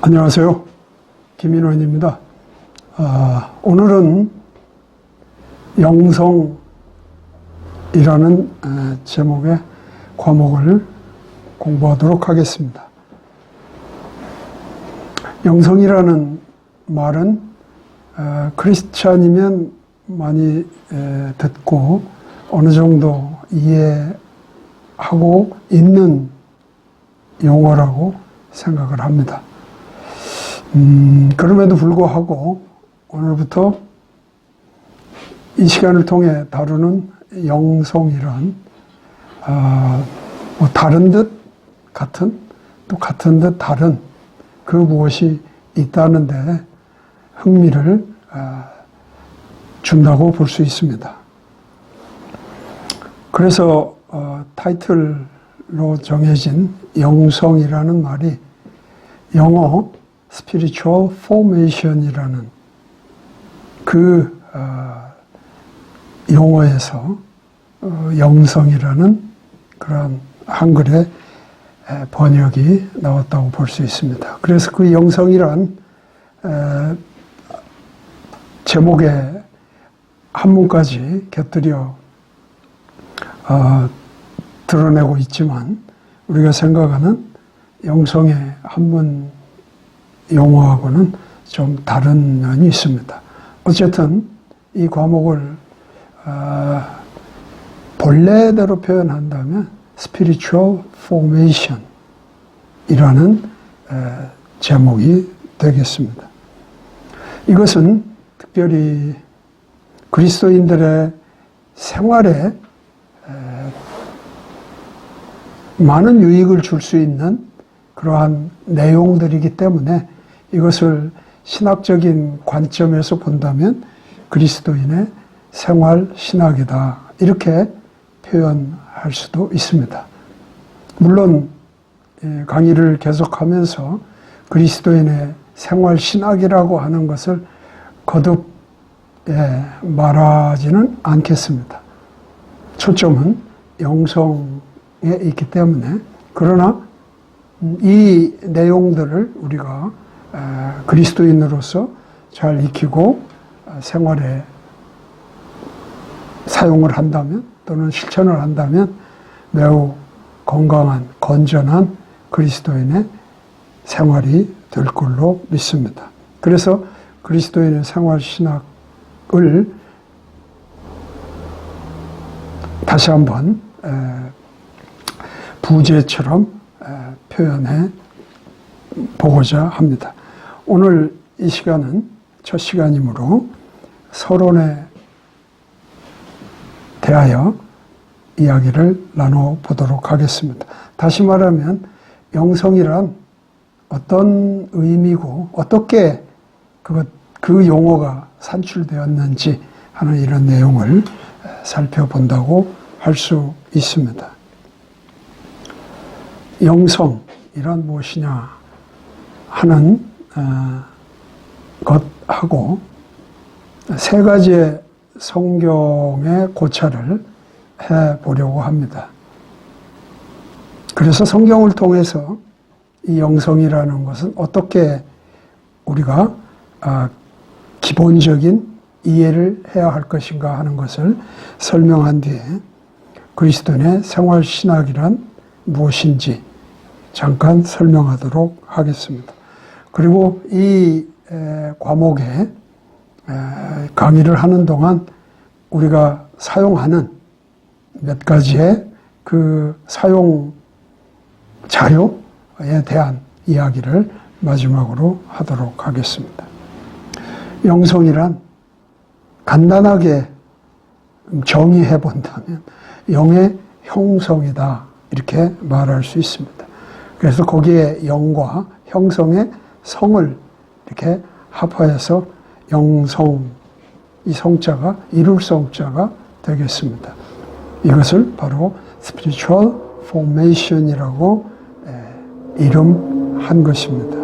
안녕하세요. 김인원입니다. 오늘은 영성이라는 제목의 과목을 공부하도록 하겠습니다. 영성이라는 말은 크리스찬이면 많이 듣고 어느 정도 이해하고 있는 용어라고 생각을 합니다. 그럼에도 불구하고 오늘부터 이 시간을 통해 다루는 영성이란 다른 듯 같은, 또 같은 듯 다른 그 무엇이 있다는 데 흥미를 준다고 볼 수 있습니다. 그래서 타이틀로 정해진 영성이라는 말이 영어 spiritual formation이라는 그 용어에서 영성이라는 그런 한글의 번역이 나왔다고 볼 수 있습니다. 그래서 그 영성이란 제목에 한문까지 곁들여 드러내고 있지만 우리가 생각하는 영성의 한문 용어하고는 좀 다른 면이 있습니다. 어쨌든 이 과목을 본래대로 표현한다면 Spiritual Formation 이라는 제목이 되겠습니다. 이것은 특별히 그리스도인들의 생활에 많은 유익을 줄 수 있는 그러한 내용들이기 때문에 이것을 신학적인 관점에서 본다면 그리스도인의 생활 신학이다 이렇게 표현할 수도 있습니다. 물론 강의를 계속하면서 그리스도인의 생활 신학이라고 하는 것을 거듭 말하지는 않겠습니다. 초점은 영성에 있기 때문에. 그러나 이 내용들을 우리가 그리스도인으로서 잘 익히고 생활에 사용을 한다면 또는 실천을 한다면 매우 건강한, 건전한 그리스도인의 생활이 될 걸로 믿습니다. 그래서 그리스도인의 생활 신학을 다시 한번 부제처럼 표현해 보고자 합니다. 오늘 이 시간은 첫 시간이므로 서론에 대하여 이야기를 나눠보도록 하겠습니다. 다시 말하면 영성이란 어떤 의미고 어떻게 그 용어가 산출되었는지 하는 이런 내용을 살펴본다고 할 수 있습니다. 영성이란 무엇이냐 하는 것하고 세 가지의 성경의 고찰을 해보려고 합니다. 그래서 성경을 통해서 이 영성이라는 것은 어떻게 우리가 기본적인 이해를 해야 할 것인가 하는 것을 설명한 뒤에 그리스도인의 생활 신학이란 무엇인지 잠깐 설명하도록 하겠습니다. 그리고 이 과목에 강의를 하는 동안 우리가 사용하는 몇 가지의 그 사용 자료에 대한 이야기를 마지막으로 하도록 하겠습니다. 영성이란 간단하게 정의해 본다면 영의 형성이다 이렇게 말할 수 있습니다. 그래서 거기에 영과 형성의 성을 이렇게 합하여서 영성, 이 성자가 이룰 성자가 되겠습니다. 이것을 바로 Spiritual Formation이라고 이름한 것입니다.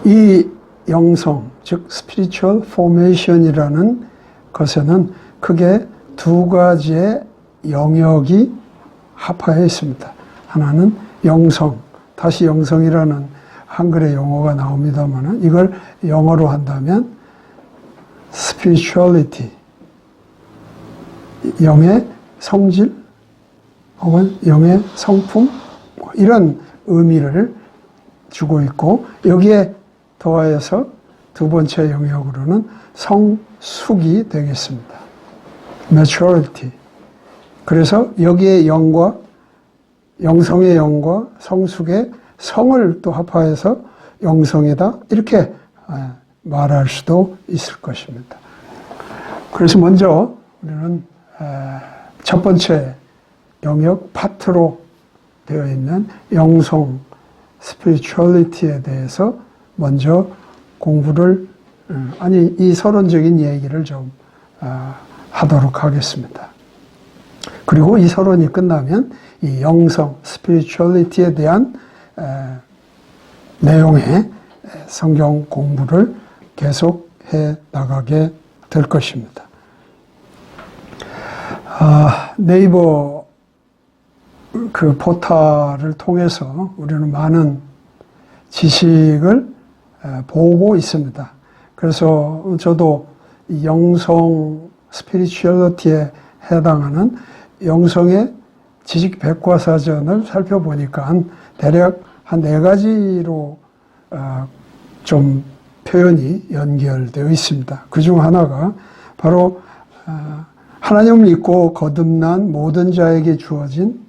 이 영성, 즉 Spiritual Formation이라는 것에는 크게 두 가지의 영역이 합하여 있습니다. 하나는 영성, 다시 영성이라는 한글의 용어가 나옵니다만 이걸 영어로 한다면 spirituality, 영의 성질 혹은 영의 성품 이런 의미를 주고 있고 여기에 더하여서 두 번째 영역으로는 성숙이 되겠습니다. maturity. 그래서 여기에 영과 영성의 영과 성숙의 성을 또 합하여서 영성이다 이렇게 말할 수도 있을 것입니다. 그래서 먼저 우리는 첫 번째 영역 파트로 되어 있는 영성 스피리추얼리티에 대해서 먼저 공부를 이 서론적인 얘기를 좀 하도록 하겠습니다. 그리고 이 서론이 끝나면 이 영성 스피리추얼리티에 대한 내용의 성경 공부를 계속해 나가게 될 것입니다. 네이버 그 포털을 통해서 우리는 많은 지식을 보고 있습니다. 그래서 저도 영성 스피리추얼리티에 해당하는 영성의 지식 백과사전을 살펴보니까 대략 한 4가지로 좀 표현이 연결되어 있습니다. 그중 하나가 바로 하나님을 믿고 거듭난 모든 자에게 주어진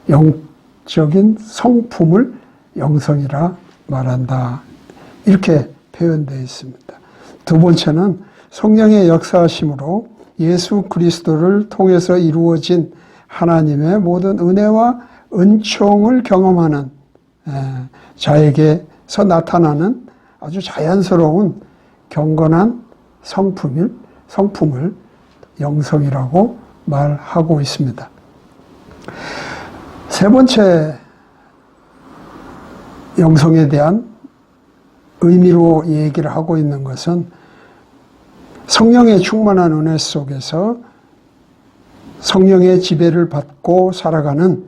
영적인 성품을 영성이라 말한다. 이렇게 표현되어 있습니다. 두 번째는 성령의 역사하심으로 예수 그리스도를 통해서 이루어진 하나님의 모든 은혜와 은총을 경험하는 자에게서 나타나는 아주 자연스러운 경건한 성품을 영성이라고 말하고 있습니다. 세 번째 영성에 대한 의미로 얘기를 하고 있는 것은 성령의 충만한 은혜 속에서 성령의 지배를 받고 살아가는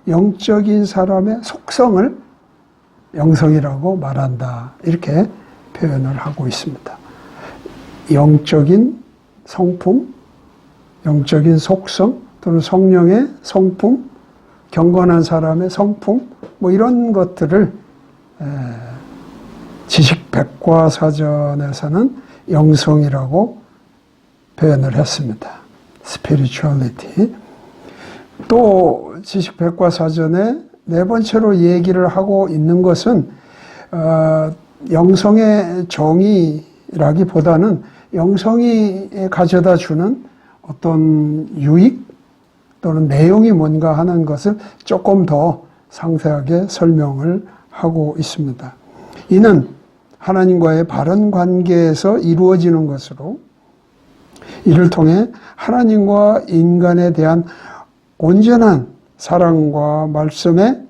영적인 사람의 속성을 영성이라고 말한다. 이렇게 표현을 하고 있습니다. 영적인 성품, 영적인 속성 또는 성령의 성품, 경건한 사람의 성품 뭐 이런 것들을 지식백과사전에서는 영성이라고 표현을 했습니다. spirituality. 또 지식백과사전에 네 번째로 얘기를 하고 있는 것은 영성의 정의라기보다는 영성이 가져다 주는 어떤 유익 또는 내용이 뭔가 하는 것을 조금 더 상세하게 설명을 하고 있습니다. 이는 하나님과의 바른 관계에서 이루어지는 것으로 이를 통해 하나님과 인간에 대한 온전한 사랑과 말씀에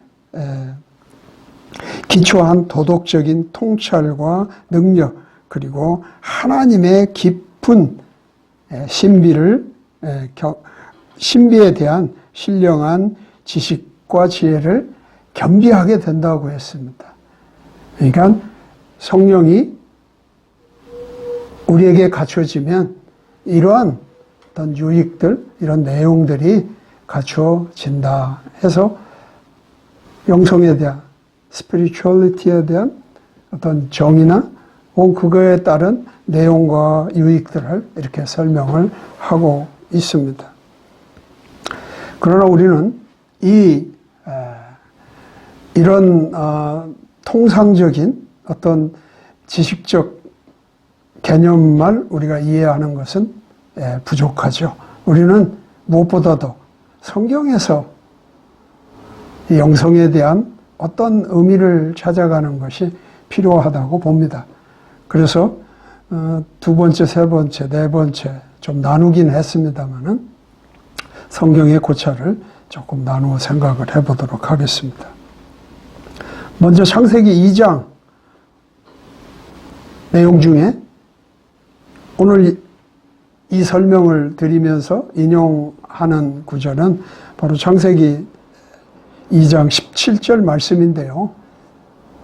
기초한 도덕적인 통찰과 능력 그리고 하나님의 깊은 신비에 대한 신령한 지식과 지혜를 겸비하게 된다고 했습니다. 그러니까 성령이 우리에게 갖춰지면 이러한 어떤 유익들, 이런 내용들이 갖춰진다 해서 영성에 대한, 스피리추얼리티에 대한 어떤 정의나 혹은 그거에 따른 내용과 유익들을 이렇게 설명을 하고 있습니다. 그러나 우리는 이런 통상적인 어떤 지식적 개념만 우리가 이해하는 것은 부족하죠. 우리는 무엇보다도 성경에서 이 영성에 대한 어떤 의미를 찾아가는 것이 필요하다고 봅니다. 그래서 두 번째, 세 번째, 네 번째 좀 나누긴 했습니다만은 성경의 고찰을 조금 나누어 생각을 해보도록 하겠습니다. 먼저 창세기 2장 내용 중에 오늘 이 설명을 드리면서 인용하는 구절은 바로 창세기 2장 17절 말씀인데요.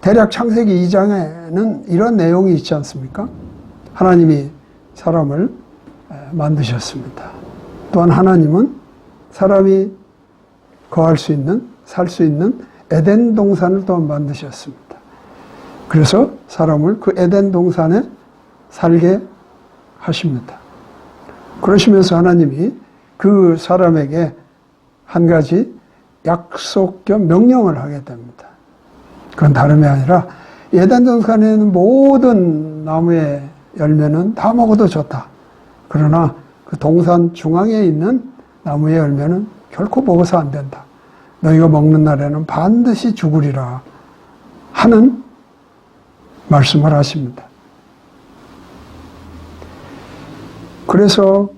대략 창세기 2장에는 이런 내용이 있지 않습니까? 하나님이 사람을 만드셨습니다. 또한 하나님은 사람이 거할 수 있는, 살 수 있는 에덴 동산을 또한 만드셨습니다. 그래서 사람을 그 에덴 동산에 살게 하십니다. 그러시면서 하나님이 그 사람에게 한 가지 약속 겸 명령을 하게 됩니다. 그건 다름이 아니라 에덴 동산에 있는 모든 나무의 열매는 다 먹어도 좋다. 그러나 그 동산 중앙에 있는 나무의 열매는 결코 먹어서 안 된다. 너희가 먹는 날에는 반드시 죽으리라 하는 말씀을 하십니다. 그래서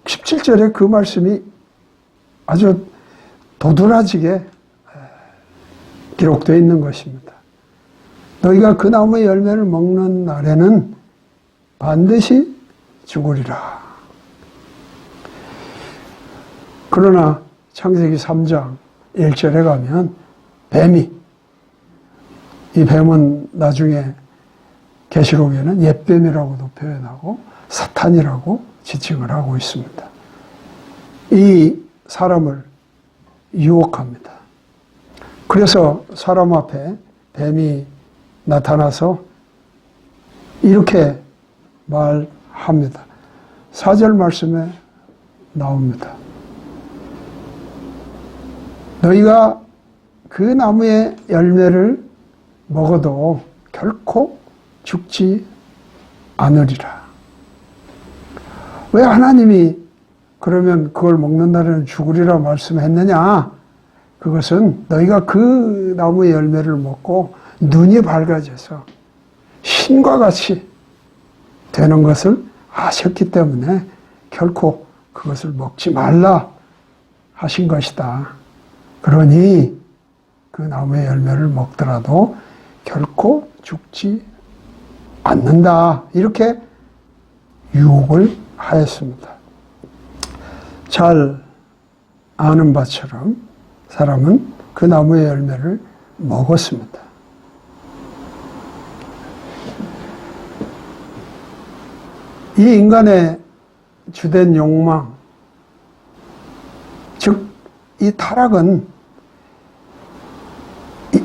17절에 그 말씀이 아주 도드라지게 기록되어 있는 것입니다. 너희가 그 나무의 열매를 먹는 날에는 반드시 죽으리라. 그러나 창세기 3장 1절에 가면 뱀이, 이 뱀은 나중에 계시록에는 옛뱀이라고도 표현하고 사탄이라고 지칭을 하고 있습니다. 이 사람을 유혹합니다. 그래서 사람 앞에 뱀이 나타나서 이렇게 말합니다. 4절 말씀에 나옵니다. 너희가 그 나무의 열매를 먹어도 결코 죽지 않으리라. 왜 하나님이 그러면 그걸 먹는 날에는 죽으리라 말씀했느냐? 그것은 너희가 그 나무의 열매를 먹고 눈이 밝아져서 신과 같이 되는 것을 아셨기 때문에 결코 그것을 먹지 말라 하신 것이다. 그러니 그 나무의 열매를 먹더라도 결코 죽지 않는다. 이렇게 유혹을 하였습니다. 잘 아는 바처럼 사람은 그 나무의 열매를 먹었습니다. 이 인간의 주된 욕망, 즉 이 타락은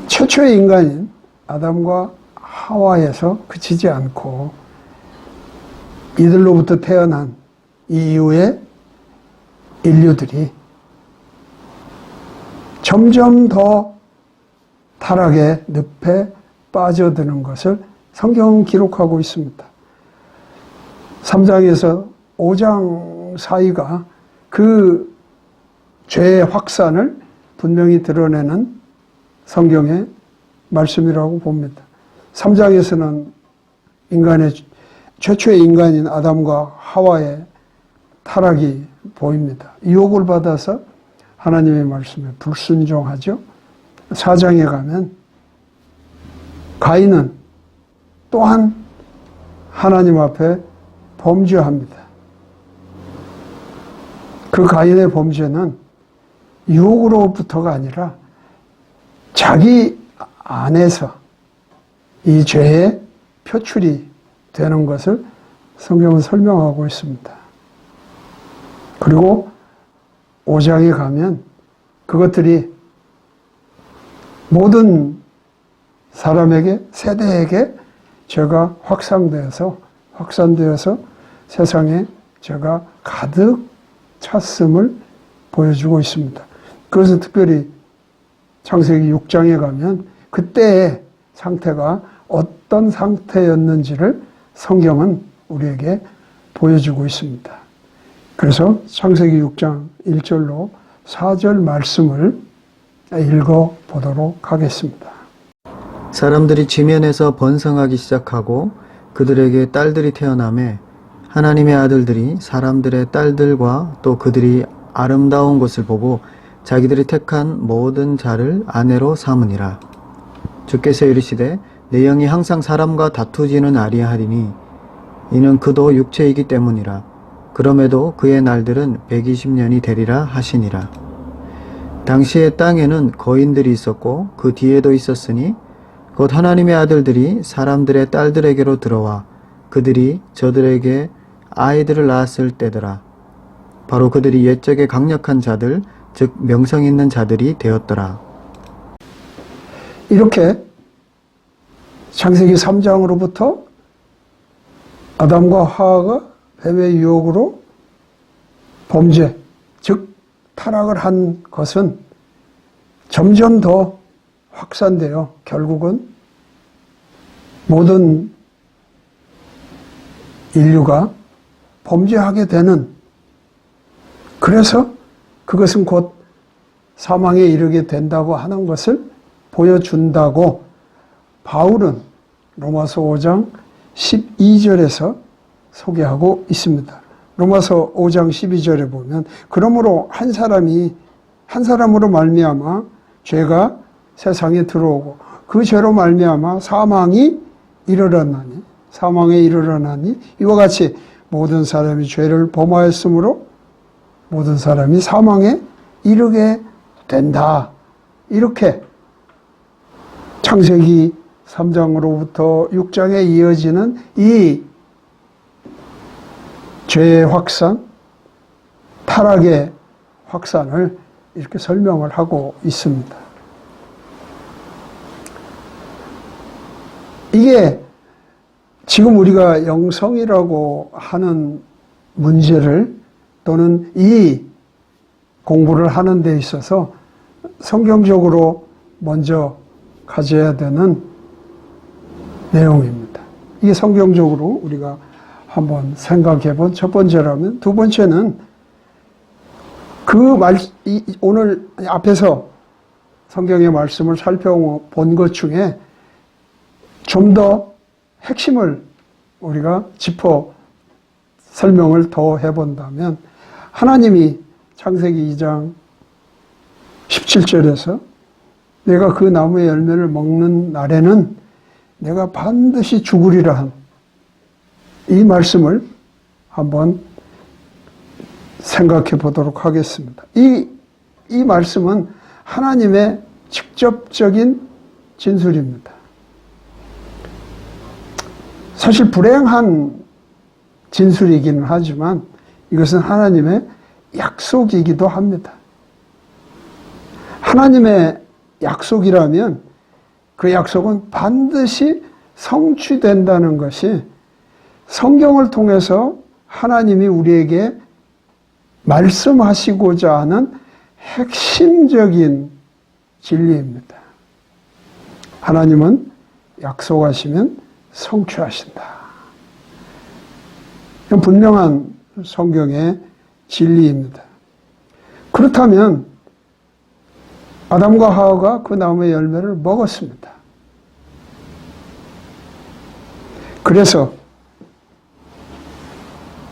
최초의 인간인 아담과 하와에서 그치지 않고 이들로부터 태어난 이후의 인류들이 점점 더 타락의 늪에 빠져드는 것을 성경은 기록하고 있습니다. 3장에서 5장 사이가 그 죄의 확산을 분명히 드러내는 성경의 말씀이라고 봅니다. 3장에서는 최초의 인간인 아담과 하와의 타락이 보입니다. 유혹을 받아서 하나님의 말씀에 불순종하죠. 4장에 가면 가인은 또한 하나님 앞에 범죄합니다. 그 가인의 범죄는 유혹으로부터가 아니라 자기 안에서 이 죄의 표출이 되는 것을 성경은 설명하고 있습니다. 그리고 5장에 가면 그것들이 모든 사람에게, 세대에게 죄가 확산되어서 세상에 죄가 가득 찼음을 보여주고 있습니다. 그래서 특별히 창세기 6장에 가면 그때의 상태가 어떤 상태였는지를 성경은 우리에게 보여주고 있습니다. 그래서 창세기 6장 1절로 4절 말씀을 읽어보도록 하겠습니다. 사람들이 지면에서 번성하기 시작하고 그들에게 딸들이 태어나매 하나님의 아들들이 사람들의 딸들과 또 그들이 아름다운 것을 보고 자기들이 택한 모든 자를 아내로 삼으니라. 주께서 이르시되 내 영이 항상 사람과 다투지는 아니하리니 이는 그도 육체이기 때문이라. 그럼에도 그의 날들은 120년이 되리라 하시니라. 당시에 땅에는 거인들이 있었고 그 뒤에도 있었으니 곧 하나님의 아들들이 사람들의 딸들에게로 들어와 그들이 저들에게 아이들을 낳았을 때더라. 바로 그들이 옛적에 강력한 자들, 즉 명성 있는 자들이 되었더라. 이렇게 창세기 3장으로부터 아담과 하와가 뱀의 유혹으로 범죄, 즉 타락을 한 것은 점점 더 확산되어 결국은 모든 인류가 범죄하게 되는, 그래서 그것은 곧 사망에 이르게 된다고 하는 것을 보여준다고 바울은 로마서 5장 12절에서 소개하고 있습니다. 로마서 5장 12절에 보면 그러므로 한 사람으로 말미암아 죄가 세상에 들어오고 그 죄로 말미암아 사망에 이르렀나니 이와 같이 모든 사람이 죄를 범하였으므로 모든 사람이 사망에 이르게 된다. 이렇게 창세기 3장으로부터 6장에 이어지는 이 죄의 확산, 타락의 확산을 이렇게 설명을 하고 있습니다. 이게 지금 우리가 영성이라고 하는 문제를 또는 이 공부를 하는 데 있어서 성경적으로 먼저 가져야 되는 내용입니다. 이게 성경적으로 우리가 한번 생각해 본 첫 번째라면, 두 번째는 오늘 앞에서 성경의 말씀을 살펴본 것 중에 좀 더 핵심을 우리가 짚어 설명을 더 해본다면, 하나님이 창세기 2장 17절에서 내가 그 나무의 열매를 먹는 날에는 내가 반드시 죽으리라 한 이 말씀을 한번 생각해 보도록 하겠습니다. 이 말씀은 하나님의 직접적인 진술입니다. 사실 불행한 진술이기는 하지만 이것은 하나님의 약속이기도 합니다. 하나님의 약속이라면 그 약속은 반드시 성취된다는 것이 성경을 통해서 하나님이 우리에게 말씀하시고자 하는 핵심적인 진리입니다. 하나님은 약속하시면 성취하신다. 이건 분명한 성경의 진리입니다. 그렇다면 아담과 하와가 그 나무의 열매를 먹었습니다. 그래서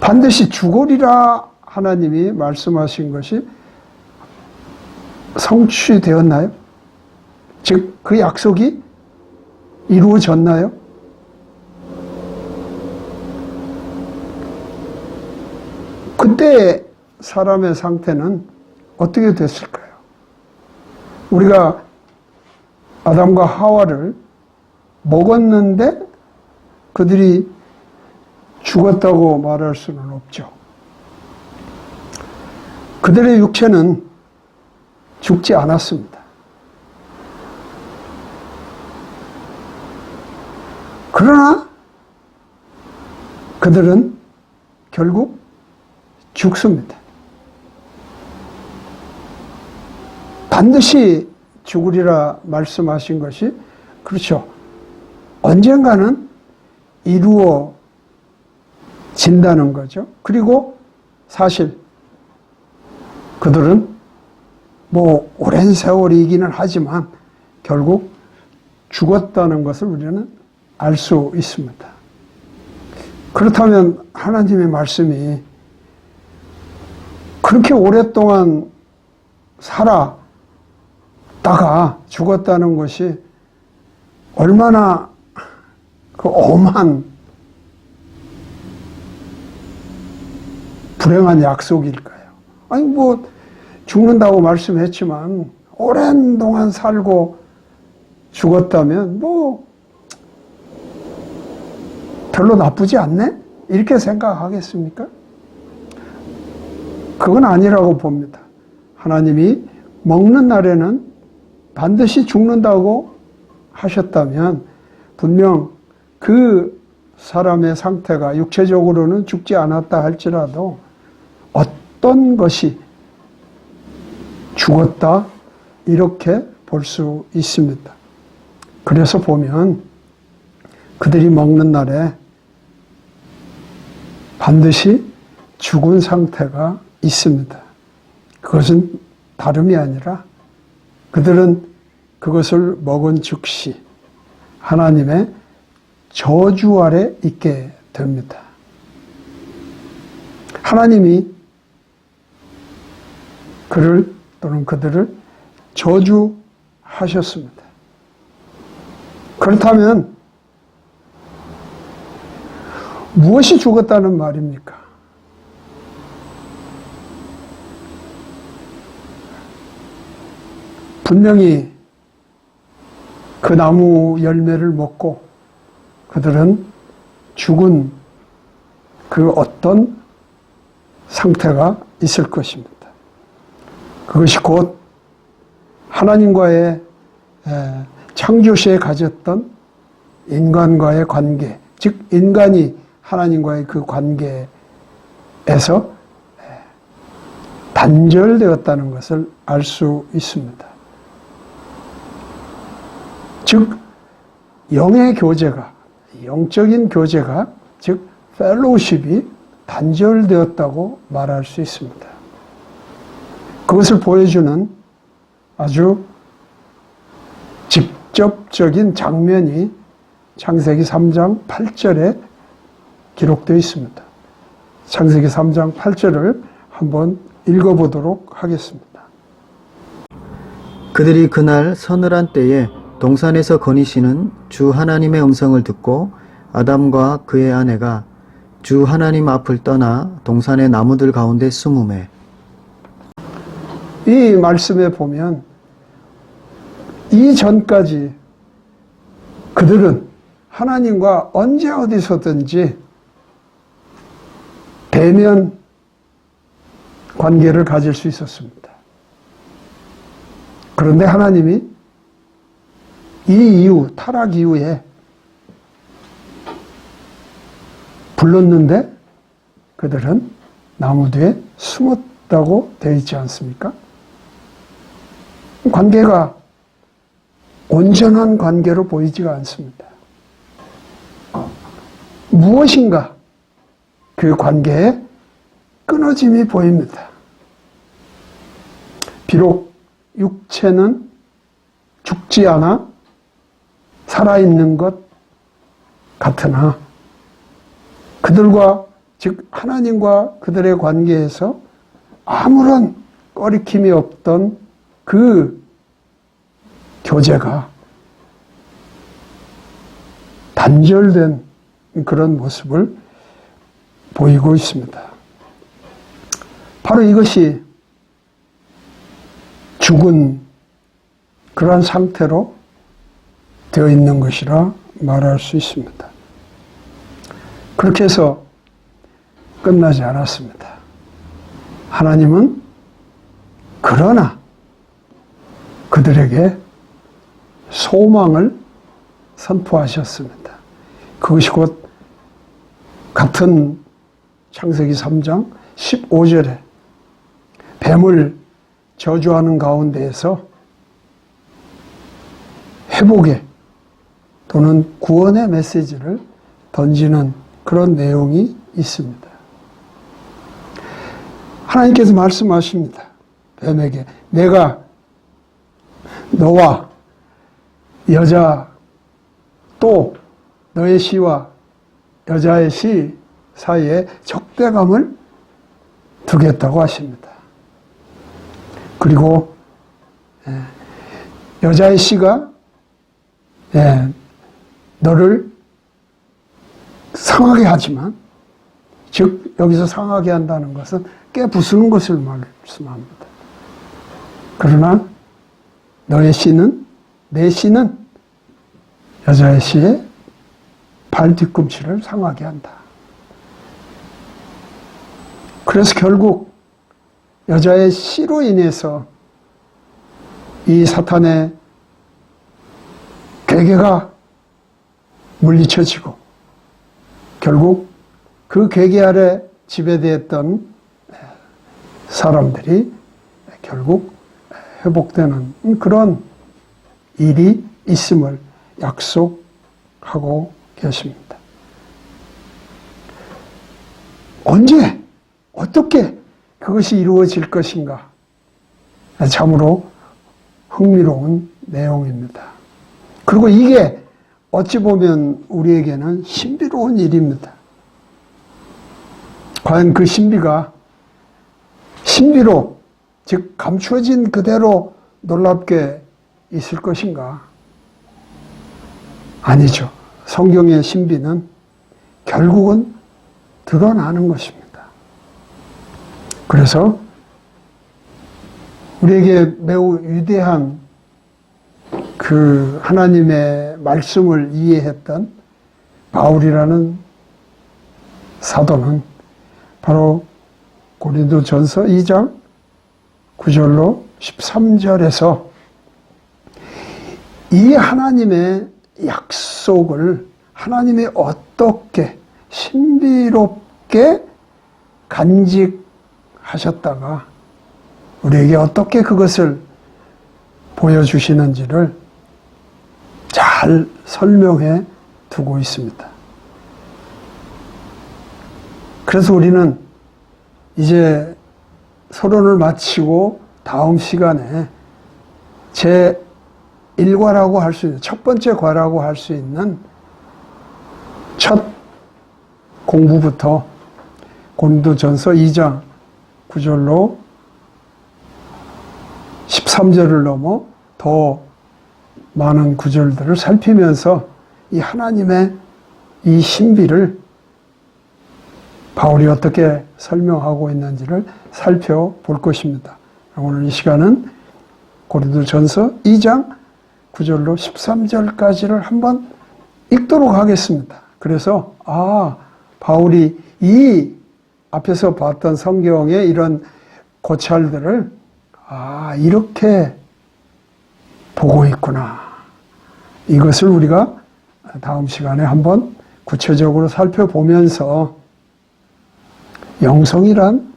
반드시 죽으리라 하나님이 말씀하신 것이 성취되었나요? 즉, 그 약속이 이루어졌나요? 그때 사람의 상태는 어떻게 됐을까요? 우리가 아담과 하와를 먹었는데 그들이 죽었다고 말할 수는 없죠. 그들의 육체는 죽지 않았습니다. 그러나 그들은 결국 죽습니다. 반드시 죽으리라 말씀하신 것이, 그렇죠, 언젠가는 이루어진다는 거죠. 그리고 사실 그들은 오랜 세월이기는 하지만 결국 죽었다는 것을 우리는 알 수 있습니다. 그렇다면 하나님의 말씀이 그렇게 오랫동안 살았다가 죽었다는 것이 얼마나 그 엄한 불행한 약속일까요? 아니 죽는다고 말씀했지만 오랜 동안 살고 죽었다면 뭐 별로 나쁘지 않네? 이렇게 생각하겠습니까? 그건 아니라고 봅니다. 하나님이 먹는 날에는 반드시 죽는다고 하셨다면 분명 그 사람의 상태가 육체적으로는 죽지 않았다 할지라도 어떤 것이 죽었다 이렇게 볼 수 있습니다. 그래서 보면 그들이 먹는 날에 반드시 죽은 상태가 있습니다. 그것은 다름이 아니라 그들은 그것을 먹은 즉시 하나님의 저주 아래 있게 됩니다. 하나님이 그를 또는 그들을 저주하셨습니다. 그렇다면 무엇이 죽었다는 말입니까? 분명히 그 나무 열매를 먹고 그들은 죽은 그 어떤 상태가 있을 것입니다. 그것이 곧 하나님과의 창조시에 가졌던 인간과의 관계, 즉 인간이 하나님과의 그 관계에서 단절되었다는 것을 알 수 있습니다. 즉 영의 교제가, 영적인 교제가, 즉 펠로우십이 단절되었다고 말할 수 있습니다. 그것을 보여주는 아주 직접적인 장면이 창세기 3장 8절에 기록되어 있습니다. 창세기 3장 8절을 한번 읽어보도록 하겠습니다. 그들이 그날 서늘한 때에 동산에서 거니시는 주 하나님의 음성을 듣고 아담과 그의 아내가 주 하나님 앞을 떠나 동산의 나무들 가운데 숨으매. 이 말씀에 보면 이전까지 그들은 하나님과 언제 어디서든지 대면 관계를 가질 수 있었습니다. 그런데 하나님이 이 이후, 타락 이후에 불렀는데 그들은 나무 뒤에 숨었다고 되어 있지 않습니까? 관계가 온전한 관계로 보이지가 않습니다. 무엇인가 그 관계에 끊어짐이 보입니다. 비록 육체는 죽지 않아 살아있는 것 같으나 그들과 즉 하나님과 그들의 관계에서 아무런 꺼리낌이 없던 그 교제가 단절된 그런 모습을 보이고 있습니다. 바로 이것이 죽은 그러한 상태로 되어 있는 것이라 말할 수 있습니다. 그렇게 해서 끝나지 않았습니다. 하나님은 그러나 그들에게 소망을 선포하셨습니다. 그것이 곧 같은 창세기 3장 15절에 뱀을 저주하는 가운데에서 회복의 또는 구원의 메시지를 던지는 그런 내용이 있습니다. 하나님께서 말씀하십니다. 뱀에게 내가 너와 여자 또 너의 씨와 여자의 씨 사이에 적대감을 두겠다고 하십니다. 그리고 여자의 씨가 너를 상하게 하지만, 즉 여기서 상하게 한다는 것은 깨부수는 것을 말씀합니다. 그러나 너의 씨는, 내 씨는 여자의 씨의 발 뒤꿈치를 상하게 한다. 그래서 결국 여자의 씨로 인해서 이 사탄의 괴계가 물리쳐지고 결국 그 괴계 아래 지배되었던 사람들이 결국 회복되는 그런 일이 있음을 약속하고 계십니다. 언제 어떻게 그것이 이루어질 것인가? 참으로 흥미로운 내용입니다. 그리고 이게 어찌 보면 우리에게는 신비로운 일입니다. 과연 그 신비가 신비로, 즉 감추어진 그대로 놀랍게 있을 것인가? 아니죠. 성경의 신비는 결국은 드러나는 것입니다. 그래서 우리에게 매우 위대한 그 하나님의 말씀을 이해했던 바울이라는 사도는 바로 고린도전서 2장 9절로 13절에서 이 하나님의 약속을 하나님이 어떻게 신비롭게 간직하셨다가 우리에게 어떻게 그것을 보여주시는지를 잘 설명해 두고 있습니다. 그래서 우리는 이제 서론을 마치고 다음 시간에 제 1과라고 할 수 있는, 첫 번째 과라고 할 수 있는 첫 공부부터 고린도전서 2장 9절로 13절을 넘어 더 많은 구절들을 살피면서 이 하나님의 이 신비를 바울이 어떻게 설명하고 있는지를 살펴볼 것입니다. 오늘 이 시간은 고린도전서 2장 9절로 13절까지를 한번 읽도록 하겠습니다. 그래서 바울이 이 앞에서 봤던 성경의 이런 고찰들을 이렇게 보고 있구나. 이것을 우리가 다음 시간에 한번 구체적으로 살펴보면서 영성이란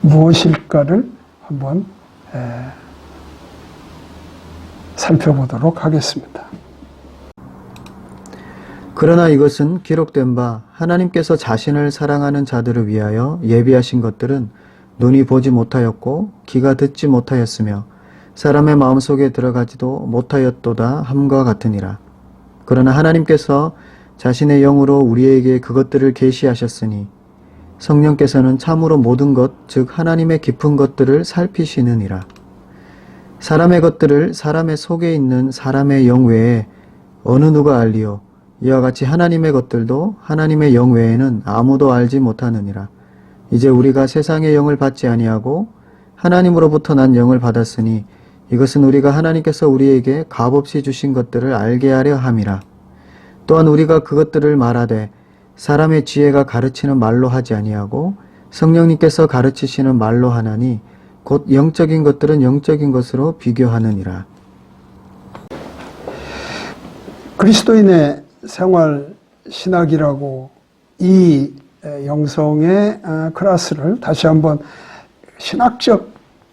무엇일까를 한번 살펴보도록 하겠습니다. 그러나 이것은 기록된 바 하나님께서 자신을 사랑하는 자들을 위하여 예비하신 것들은 눈이 보지 못하였고 귀가 듣지 못하였으며 사람의 마음속에 들어가지도 못하였도다 함과 같으니라. 그러나 하나님께서 자신의 영으로 우리에게 그것들을 계시하셨으니 성령께서는 참으로 모든 것, 즉 하나님의 깊은 것들을 살피시느니라. 사람의 것들을 사람의 속에 있는 사람의 영 외에 어느 누가 알리요? 이와 같이 하나님의 것들도 하나님의 영 외에는 아무도 알지 못하느니라. 이제 우리가 세상의 영을 받지 아니하고 하나님으로부터 난 영을 받았으니 이것은 우리가 하나님께서 우리에게 값없이 주신 것들을 알게 하려 함이라. 또한 우리가 그것들을 말하되 사람의 지혜가 가르치는 말로 하지 아니하고 성령님께서 가르치시는 말로 하나니 곧 영적인 것들은 영적인 것으로 비교하느니라. 그리스도인의 생활 신학이라고 이 영성의 클래스를 다시 한번 신학적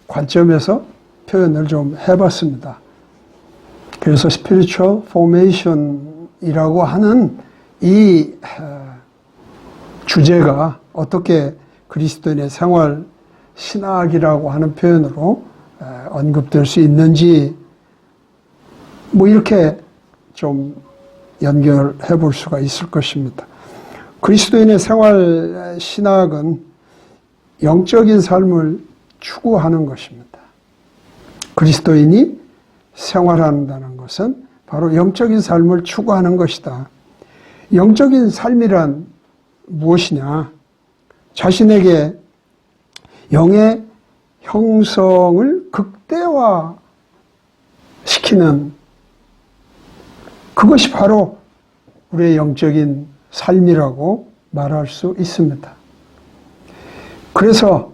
관점에서 표현을 좀 해봤습니다. 그래서 Spiritual Formation이라고 하는 이 주제가 어떻게 그리스도인의 생활 신학이라고 하는 표현으로 언급될 수 있는지 이렇게 좀 연결해 볼 수가 있을 것입니다. 그리스도인의 생활 신학은 영적인 삶을 추구하는 것입니다. 그리스도인이 생활한다는 것은 바로 영적인 삶을 추구하는 것이다. 영적인 삶이란 무엇이냐? 자신에게 영의 형성을 극대화시키는 그것이 바로 우리의 영적인 삶이라고 말할 수 있습니다. 그래서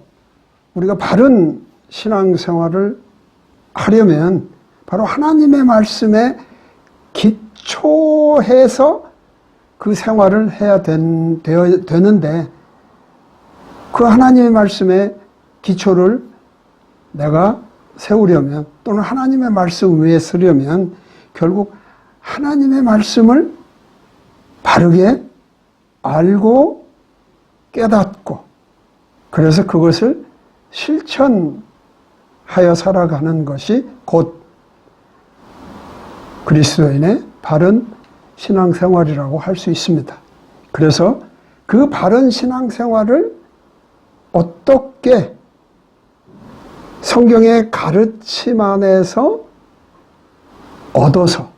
우리가 바른 신앙생활을 하려면 바로 하나님의 말씀에 기초해서 그 생활을 해야 되는데, 그 하나님의 말씀에 기초를 내가 세우려면, 또는 하나님의 말씀 위에 서려면 결국 하나님의 말씀을 바르게 알고 깨닫고, 그래서 그것을 실천하여 살아가는 것이 곧 그리스도인의 바른 신앙생활이라고 할 수 있습니다. 그래서 그 바른 신앙생활을 어떻게 성경의 가르침 안에서 얻어서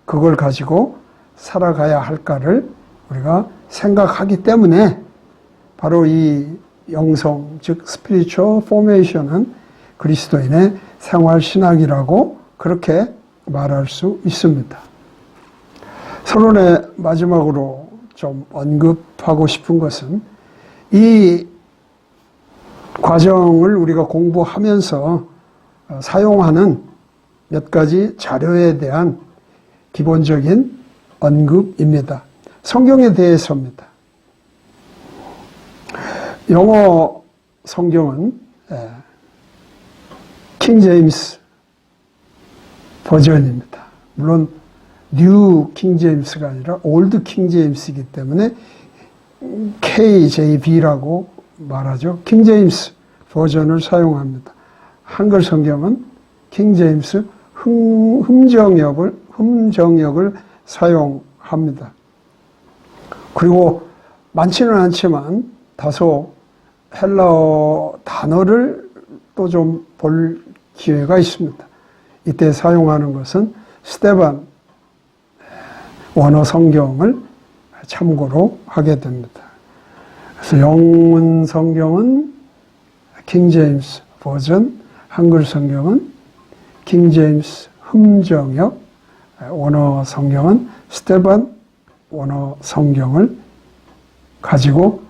그걸 가지고 살아가야 할까를 우리가 생각하기 때문에 바로 이 영성, 즉 스피리추얼 포메이션은 그리스도인의 생활신학이라고 그렇게 말할 수 있습니다. 서론의 마지막으로 좀 언급하고 싶은 것은 이 과정을 우리가 공부하면서 사용하는 몇 가지 자료에 대한 기본적인 언급입니다. 성경에 대해서입니다. 영어 성경은 킹 제임스 버전입니다. 물론 뉴 킹 제임스가 아니라 올드 킹 제임스이기 때문에 KJV라고 말하죠. 킹 제임스 버전을 사용합니다. 한글 성경은 킹 제임스 흠정역을 사용합니다. 그리고 많지는 않지만 다소 헬라어 단어를 또 좀 볼 기회가 있습니다. 이때 사용하는 것은 스테반 원어 성경을 참고로 하게 됩니다. 그래서 영문 성경은 킹 제임스 버전, 한글 성경은 킹 제임스 흠정역, 원어 성경은 스테반 원어 성경을 가지고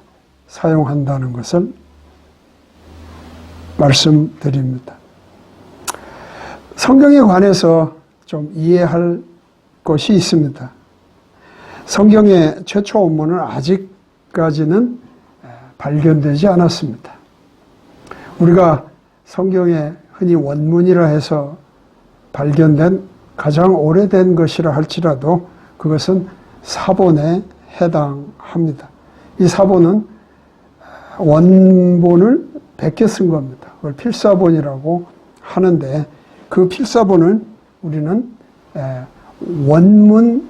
사용한다는 것을 말씀드립니다. 성경에 관해서 좀 이해할 것이 있습니다. 성경의 최초 원문은 아직까지는 발견되지 않았습니다. 우리가 성경에 흔히 원문이라 해서 발견된 가장 오래된 것이라 할지라도 그것은 사본에 해당합니다. 이 사본은 원본을 베껴 쓴 겁니다. 그걸 필사본이라고 하는데, 그 필사본을 우리는 원문으로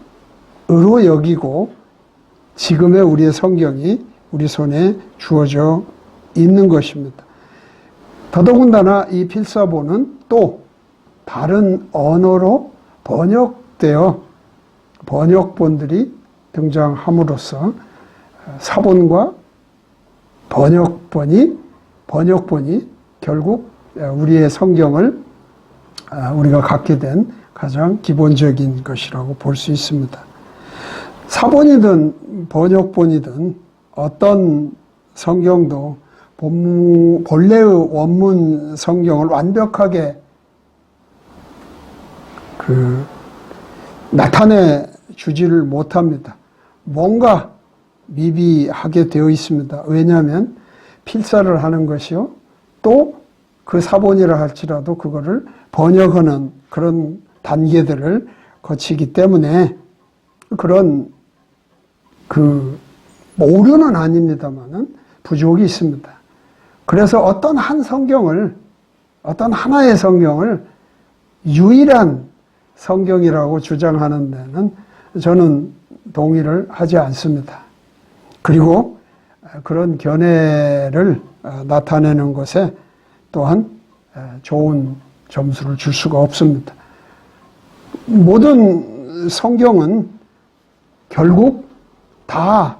여기고 지금의 우리의 성경이 우리 손에 주어져 있는 것입니다. 더더군다나 이 필사본은 또 다른 언어로 번역되어 번역본들이 등장함으로써 사본과 번역본이 결국 우리의 성경을 우리가 갖게 된 가장 기본적인 것이라고 볼 수 있습니다. 사본이든 번역본이든 어떤 성경도 본래의 원문 성경을 완벽하게 나타내 주지를 못합니다. 뭔가 미비하게 되어 있습니다. 왜냐하면 필사를 하는 것이요, 또 그 사본이라 할지라도 그거를 번역하는 그런 단계들을 거치기 때문에 그런 오류는 아닙니다만은 부족이 있습니다. 그래서 어떤 하나의 성경을 유일한 성경이라고 주장하는 데는 저는 동의를 하지 않습니다. 그리고 그런 견해를 나타내는 것에 또한 좋은 점수를 줄 수가 없습니다. 모든 성경은 결국 다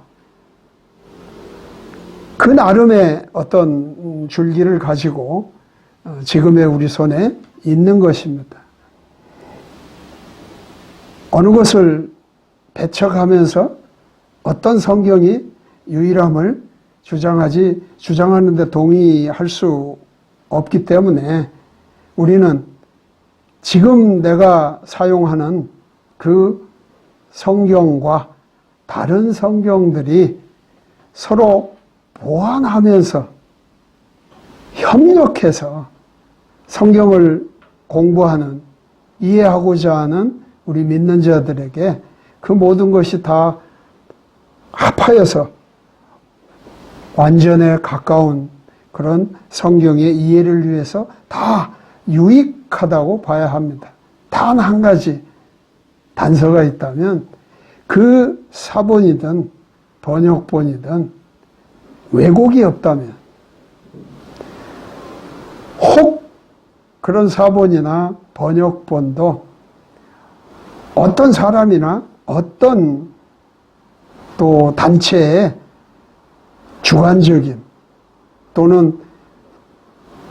그 나름의 어떤 줄기를 가지고 지금의 우리 손에 있는 것입니다. 어느 것을 배척하면서 어떤 성경이 유일함을 주장하는데 동의할 수 없기 때문에 우리는 지금 내가 사용하는 그 성경과 다른 성경들이 서로 보완하면서 협력해서 성경을 공부하는, 이해하고자 하는 우리 믿는 자들에게 그 모든 것이 다 합하여서 완전에 가까운 그런 성경의 이해를 위해서 다 유익하다고 봐야 합니다. 단 한 가지 단서가 있다면 그 사본이든 번역본이든 왜곡이 없다면, 혹 그런 사본이나 번역본도 어떤 사람이나 어떤 또 단체의 주관적인 또는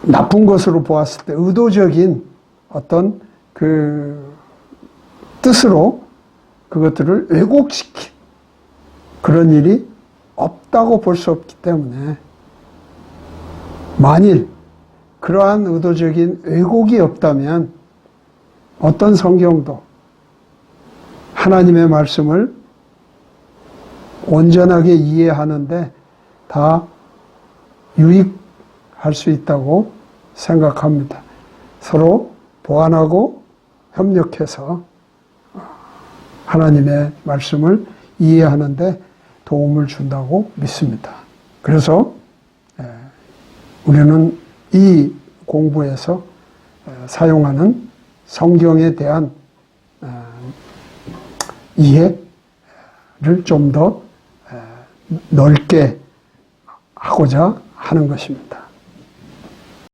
나쁜 것으로 보았을 때 의도적인 어떤 그 뜻으로 그것들을 왜곡시킨 그런 일이 없다고 볼 수 없기 때문에, 만일 그러한 의도적인 왜곡이 없다면 어떤 성경도 하나님의 말씀을 온전하게 이해하는데 다 유익할 수 있다고 생각합니다. 서로 보완하고 협력해서 하나님의 말씀을 이해하는데 도움을 준다고 믿습니다. 그래서 우리는 이 공부에서 사용하는 성경에 대한 이해를 좀 더 넓게 하고자 하는 것입니다.